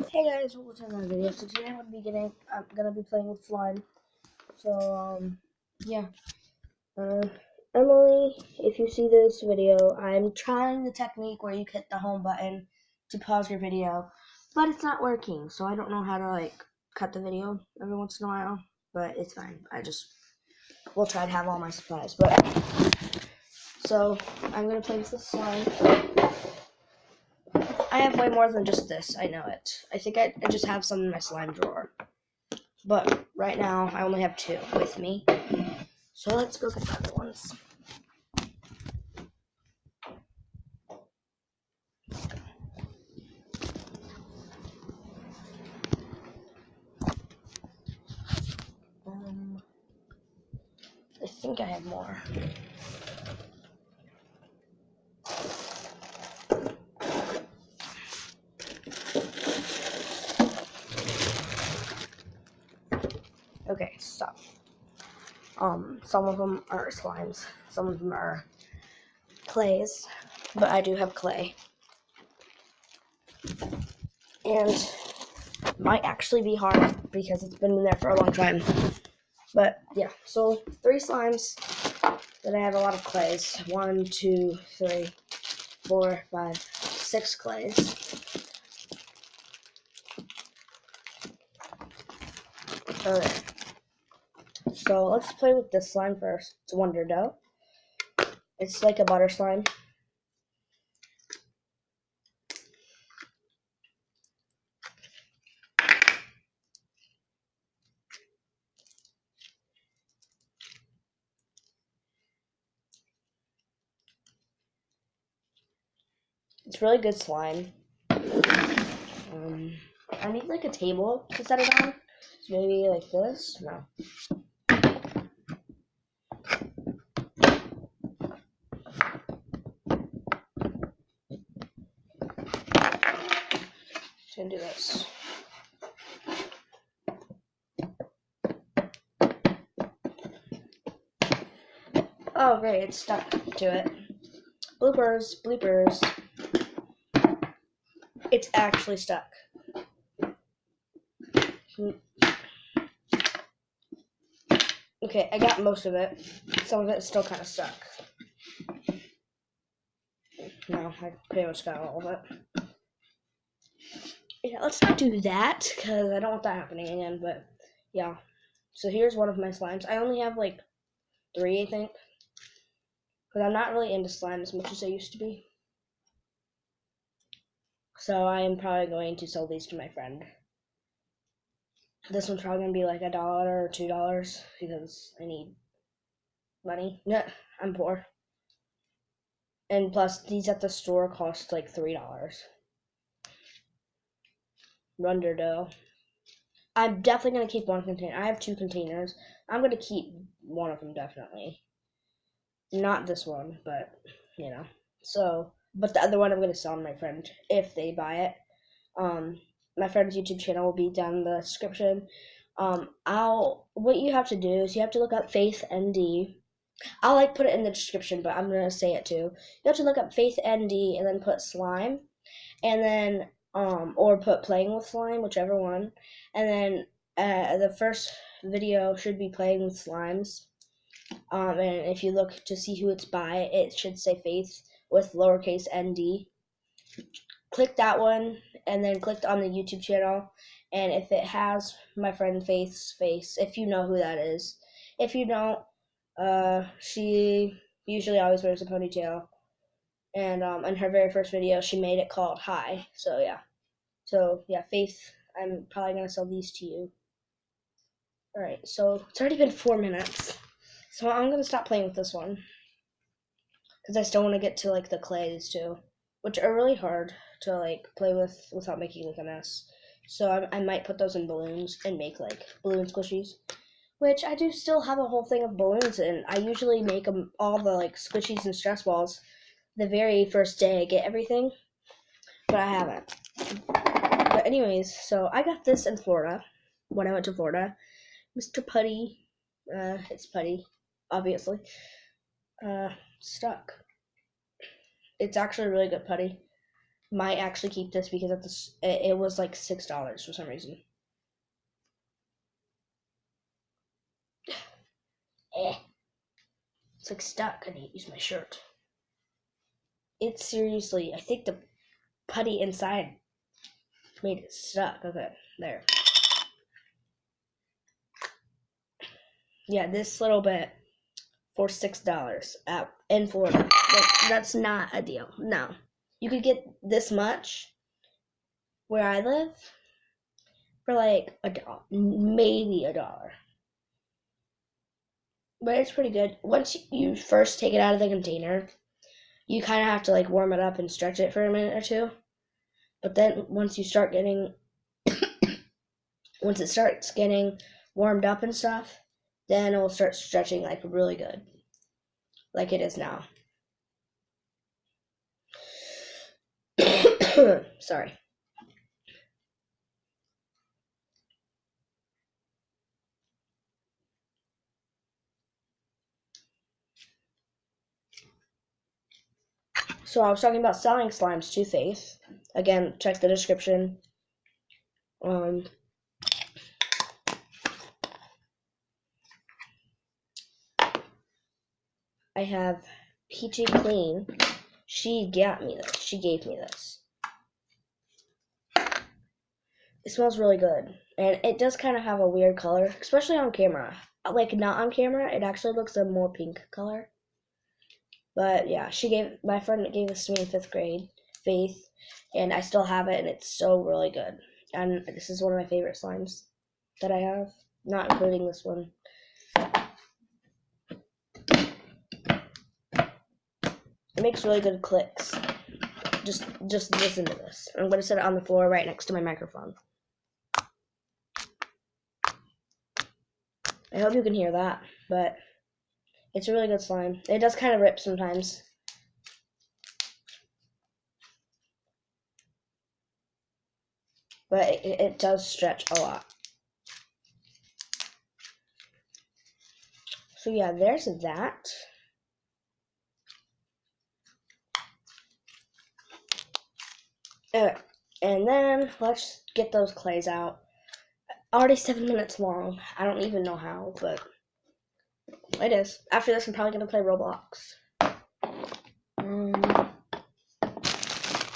Hey guys, welcome to another video. So today I'm gonna be playing with slime. So yeah. Emily, if you see this video, I'm trying the technique where you hit the home button to pause your video, but it's not working. So I don't know how to cut the video every once in a while, but it's fine. We'll try to have all my supplies. But so I'm gonna play with the slime. I have way more than just this. I know it. I think I just have some in my slime drawer. But right now, I only have 2 with me. So let's go get the other ones. I think I have more. Okay, so some of them are slimes, some of them are clays, but I do have clay. And it might actually be hard because it's been in there for a long time. But yeah, so 3 slimes. Then I have a lot of clays. 1, 2, 3, 4, 5, 6 clays. Okay. So let's play with this slime first. It's Wonder Dough. It's like a butter slime. It's really good slime. I need like a table to set it on. So maybe like this? No. Just gonna do this. Oh great, it's stuck to it. Bloopers, bloopers. It's actually stuck. Okay, I got most of it. Some of it's still kind of stuck. No, I pretty much got all of it. Yeah, let's not do that, because I don't want that happening again, but yeah. So here's one of my slimes. I only have like 3, I think. Because I'm not really into slime as much as I used to be. So I am probably going to sell these to my friend. This one's probably going to be like $1 or $2 because I need money. No, I'm poor. And plus, these at the store cost like $3. Wonder Dough. I'm definitely going to keep one container. I have 2 containers. I'm going to keep one of them definitely. Not this one, but, you know. So, but the other one I'm going to sell to my friend if they buy it. My friend's YouTube channel will be down in the description. What you have to do is you have to look up Faith ND. I'll put it in the description, but I'm gonna say it too. You have to look up Faith ND and then put slime, and then or put playing with slime, whichever one, and then the first video should be playing with slimes. And if you look to see who it's by, it should say Faith with lowercase nd. Click that one, and then click on the YouTube channel. And if it has my friend Faith's face, if you know who that is, if you don't, she usually always wears a ponytail. And in her very first video, she made it called Hi. So yeah, Faith, I'm probably gonna sell these to you. All right, so it's already been 4 minutes, so I'm gonna stop playing with this one because I still want to get to like the clays too, which are really hard to like play with without making like a mess. So I might put those in balloons and make like balloon squishies, which I do still have a whole thing of balloons, and I usually make them all the like squishies and stress balls the very first day I get everything, but I haven't. But anyways, so I got this in Florida when I went to Florida. Mr. Putty, it's Putty, obviously, stuck. It's actually really good putty. might actually keep this because it was like $6 for some reason. It's like stuck. I need to use my shirt. It's seriously, I think the putty inside made it stuck. Okay, there. Yeah, this little bit for $6 in Florida. Like, that's not a deal. No. You could get this much where I live for like $1, maybe $1. But it's pretty good. Once you first take it out of the container, you kind of have to like warm it up and stretch it for a minute or two. But then once you start getting, once it starts getting warmed up and stuff, then it will start stretching like really good, like it is now. Sorry. So I was talking about selling slimes to Faith. Again, check the description. I have Peachy Clean. She got me this. She gave me this. It smells really good. And it does kind of have a weird color, especially on camera. Like, not on camera, it actually looks a more pink color. But yeah, my friend gave this to me in 5th grade, Faith, and I still have it, and it's so really good. And this is one of my favorite slimes that I have, not including this one. It makes really good clicks. Just listen to this. I'm going to set it on the floor right next to my microphone. I hope you can hear that, but it's a really good slime. It does kind of rip sometimes. But it does stretch a lot. So yeah, there's that. And then let's get those clays out. Already 7 minutes long. I don't even know how, but it is. After this, I'm probably going to play Roblox.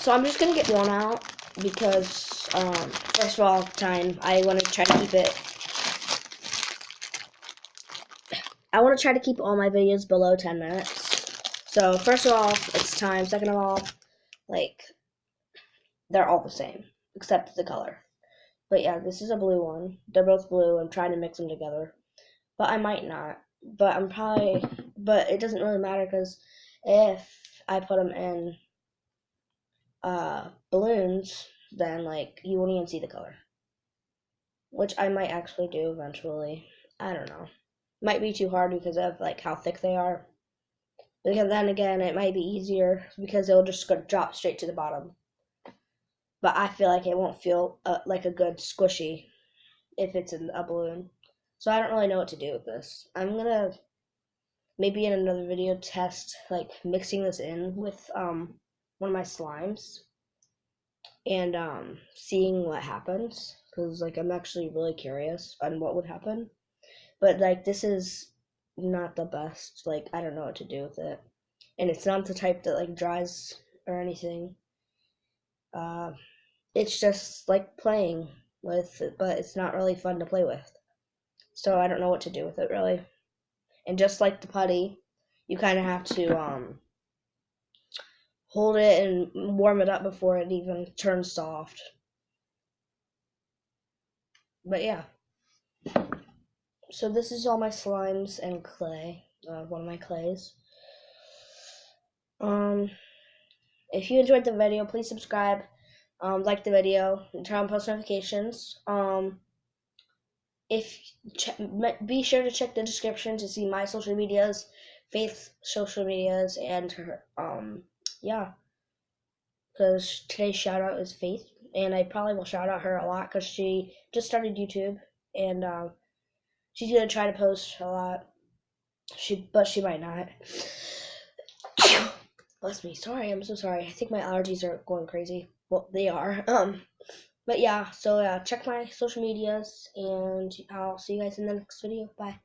So I'm just going to get one out because, first of all, time. I want to try to keep it. I want to try to keep all my videos below 10 minutes. So, first of all, it's time. Second of all, like, they're all the same, except the color. But yeah, this is a blue one. They're both blue. I'm trying to mix them together. But I might not. But it doesn't really matter because if I put them in balloons, then like you won't even see the color. Which I might actually do eventually. I don't know. Might be too hard because of like how thick they are. Because then again, it might be easier because it'll just drop straight to the bottom. But I feel like it won't feel like a good squishy if it's in a balloon. So I don't really know what to do with this. I'm gonna maybe in another video test like mixing this in with one of my slimes and seeing what happens because like I'm actually really curious on what would happen. But like this is not the best. Like I don't know what to do with it, and it's not the type that like dries or anything. It's just like playing with it, but it's not really fun to play with. So I don't know what to do with it really. And just like the putty, you kind of have to hold it and warm it up before it even turns soft. But yeah. So this is all my slimes and clay. One of my clays. If you enjoyed the video, please subscribe, like the video, and turn on post notifications. Be sure to check the description to see my social medias, Faith's social medias, and her. Yeah, because today's shout out is Faith, and I probably will shout out her a lot because she just started YouTube, and she's gonna try to post a lot. But she might not. Bless me. Sorry, I'm so sorry. I think my allergies are going crazy. Well, they are. But yeah, so check my social medias, and I'll see you guys in the next video. Bye.